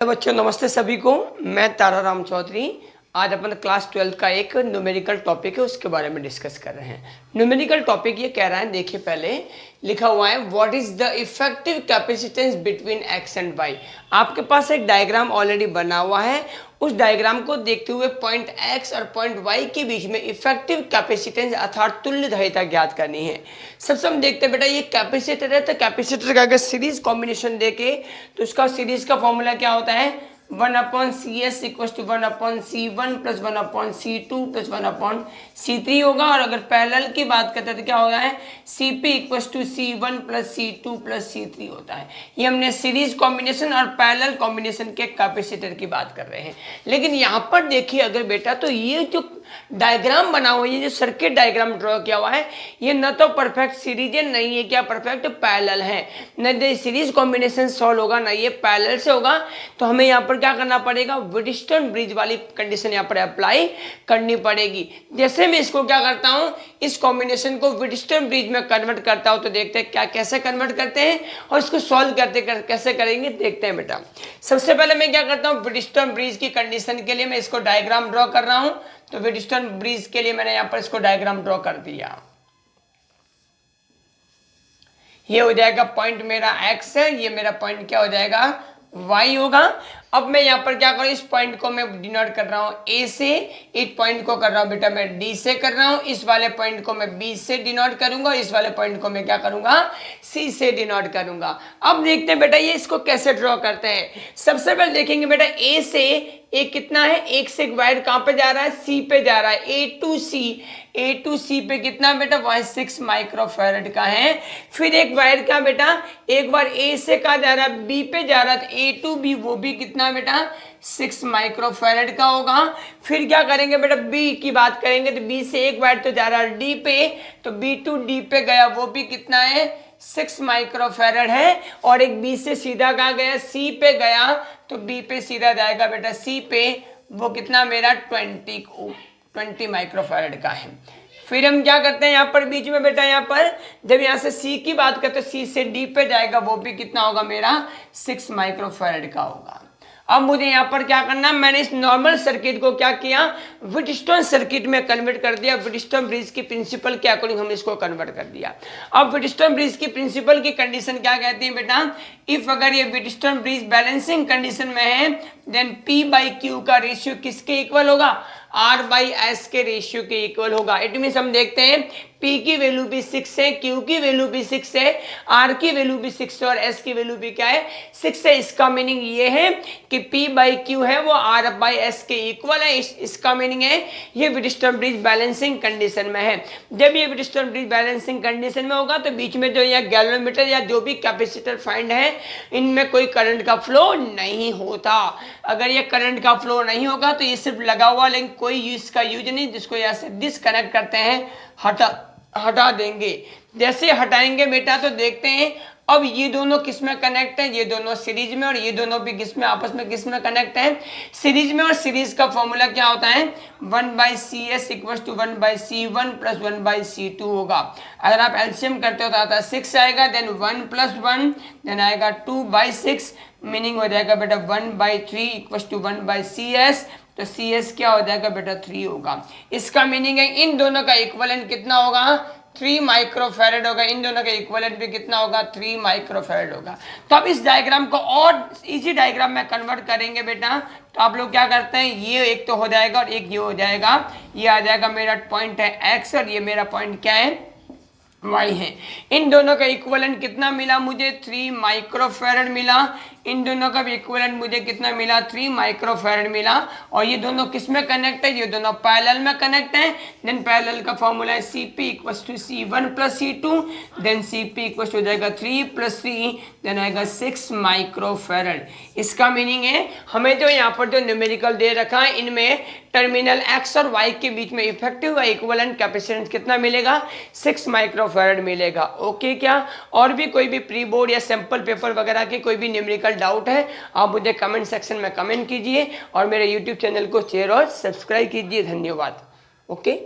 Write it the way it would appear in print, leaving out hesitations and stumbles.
तो बच्चों नमस्ते सभी को। मैं ताराराम चौधरी। आज अपन क्लास 12 का एक न्यूमेरिकल टॉपिक है, उसके बारे में डिस्कस कर रहे हैं। न्यूमेरिकल टॉपिक ये कह रहा है, देखिए पहले लिखा हुआ है what is the effective capacitance between X and Y. आपके पास एक डायग्राम ऑलरेडी बना हुआ है, उस डायग्राम को देखते हुए पॉइंट एक्स और पॉइंट वाई के बीच में इफेक्टिव कैपेसिटेंस अर्थात तुल्य धारिता ज्ञात करनी है। सबसे हम देखते हैं बेटा, ये कैपेसिटर है, तो कैपेसिटर का अगर सीरीज कॉम्बिनेशन देके तो उसका सीरीज का फॉर्मूला क्या होता है, 1/CS equal to 1/C1 plus 1/C2 plus 1/C3 होगा। और अगर पैरेलल की बात करते हैं तो क्या होगा है, CP equal to C1 plus C2 plus C3 होता है। ये हमने सीरीज कॉम्बिनेशन और पैरेलल कॉम्बिनेशन के कैपेसिटर की बात कर रहे हैं। लेकिन यहाँ पर देखिए अगर बेटा, तो ये जो डायग्राम बना हुआ है, ये जो सर्किट डायग्राम ड्रॉ किया हुआ है, ये न तो परफेक्ट सीरीज है, नहीं है क्या परफेक्ट पैरेलल है। न तो सीरीज कॉम्बिनेशन सॉल्व होगा, ना ये पैरेलल से होगा। तो हमें यहाँ पर क्या करना पड़ेगा, व्हीटस्टोन ब्रिज वाली कंडीशन यहाँ पर अप्लाई करनी पड़ेगी। जैसे मैं इसको क्या करता हूँ, इस कॉम्बिनेशन को व्हीटस्टोन ब्रिज में कन्वर्ट करता हूँ, तो देखते हैं क्या कैसे कन्वर्ट करते हैं और इसको सॉल्व करते कैसे करेंगे, देखते हैं बेटा। सबसे पहले मैं क्या करता हूँ, व्हीटस्टोन ब्रिज की कंडीशन के लिए मैं इसको डायग्राम ड्रॉ कर रहा हूँ। तो व्हीटस्टोन ब्रिज के लिए मैंने यहां पर इसको डायग्राम ड्रॉ कर दिया। ये हो जाएगा पॉइंट मेरा x है, ये मेरा पॉइंट क्या हो जाएगा, y होगा। अब मैं यहाँ पर क्या करूँ, इस पॉइंट को मैं डिनोट कर रहा हूँ A से, इस पॉइंट को कर रहा हूँ बेटा मैं D से कर रहा हूँ, इस वाले पॉइंट को मैं B से डिनोट करूंगा, इस वाले पॉइंट को मैं क्या करूंगा, C से डिनोट करूंगा। अब देखते हैं बेटा ये इसको कैसे ड्रॉ करते हैं। सबसे पहले देखेंगे बेटा, A से एक कितना है, एक से एक वायर कहाँ पे जा रहा है, C पे जा रहा है, A टू C पे कितना बेटा, वह 6 माइक्रोफैरड का है। फिर एक वायर का बेटा, एक बार A से कहा जा रहा है B पे जा रहा है, A टू B वो भी कितना बेटा 6 माइक्रोफैरड का होगा। फिर क्या करेंगे बेटा, B की बात करेंगे तो B से एक वायर तो जा रहा है D पे, तो B टू D पे गया, वो भी कितना है 6 माइक्रोफैरड है। और एक B से सीधा कहाँ गया, C पे गया, तो B पे सीधा जाएगा बेटा C पे, वो कितना मेरा 20 माइक्रोफैरड का है। फिर हम क्या करते हैं यहाँ पर बीच में बेटा, यहाँ पर जब यहाँ से C की बात करते हैं, C से D पे जाएगा, वो भी कितना होगा मेरा 6 माइक्रोफैरड का होगा। अब मुझे यहाँ पर क्या करना है, मैंने इस नॉर्मल सर्किट को क्या किया, व्हीटस्टोन सर्किट में कन्वर्ट कर दिया। व्हीटस्टोन ब्रिज की प्रिंसिपल के अकॉर्डिंग हमने इसको कन्वर्ट कर दिया। अब व्हीटस्टोन ब्रिज की प्रिंसिपल की कंडीशन क्या कहती है बेटा, इफ अगर ये व्हीटस्टोन ब्रिज बैलेंसिंग कंडीशन में है, देन P/Q का रेशियो किसके इक्वल होगा, R/S के रेशियो के इक्वल होगा। इट मीन हम देखते हैं P की वैल्यू भी 6 है, Q की वैल्यू भी 6 है, R की वैल्यू भी 6 है और S की वैल्यू भी क्या है 6 है। इसका मीनिंग ये है कि P/Q है वो R/S के इक्वल है। इसका मीनिंग है ये व्हीटस्टोन ब्रिज बैलेंसिंग कंडीशन में है। जब ये व्हीटस्टोन ब्रिज बैलेंसिंग कंडीशन में होगा तो बीच में जो यह गैल्वेनोमीटर या जो भी कैपेसिटर फाइंड है, इनमें कोई करंट का फ्लो नहीं होता। अगर ये करंट का फ्लो नहीं होगा तो ये सिर्फ लगा हुआ, लेकिन कोई इसका यूज नहीं, जिसको यहाँ से डिस्कनेक्ट करते हैं, हटा देंगे। जैसे हटाएंगे बेटा तो देखते हैं अब ये दोनों किस में कनेक्ट है, ये दोनों सीरीज में, और ये दोनों भी किस में आपस में किस में कनेक्ट है, सीरीज में। और सीरीज का फॉर्मूला क्या होता है, 1/CS equal to 1/C1 plus 1/C2 होगा। अगर आप एलसीएम करते हो तो आता है 6 आएगा, देन 1 + 1 देन आएगा 2/6, मीनिंग हो जाएगा बेटा 1/3 इक्वल टू 1/CS। तो CS क्या हो जाएगा बेटा 3 होगा। इसका मीनिंग है इन दोनों का इक्विवेलेंट कितना होगा, 3 माइक्रोफैरड होगा। इन दोनों का इक्विवेलेंट भी कितना होगा, 3 माइक्रोफैरड होगा। तो अब इस डायग्राम को और इजी डायग्राम में कन्वर्ट करेंगे बेटा, तो आप लोग क्या करते हैं, ये एक तो हो जाएगा और एक ये हो जाएगा। ये आ जाएगा मेरा पॉइंट है x और ये मेरा पॉइंट क्या है, y है। इन दोनों का इक्विवेलेंट कितना मिला मुझे, 3 माइक्रोफैरड मिला। इन दोनों का भी इक्विवेलेंट मुझे कितना मिला, 3 माइक्रोफैरड मिला। और ये दोनों किस में कनेक्ट है, ये दोनों पैरेलल में कनेक्ट है। देन पैरेलल का फॉर्मूला है CP equal to C1 plus C2, then CP equal हो जाएगा 3 + 3, देन आएगा 6 माइक्रोफैरड। इसका मीनिंग है हमें जो यहाँ पर जो न्यूमेरिकल दे रखा है, इनमें टर्मिनल x और y के बीच में इफेक्टिव व इक्विवेलेंट कैपेसिटेंस कितना मिलेगा, 6 माइक्रोफैरड मिलेगा। ओके क्या, और भी कोई भी प्री बोर्ड या सैंपल पेपर वगैरह के कोई भी न्यूमेरिकल डाउट है, आप मुझे कमेंट सेक्शन में कमेंट कीजिए और मेरे यूट्यूब चैनल को शेयर और सब्सक्राइब कीजिए। धन्यवाद। ओके।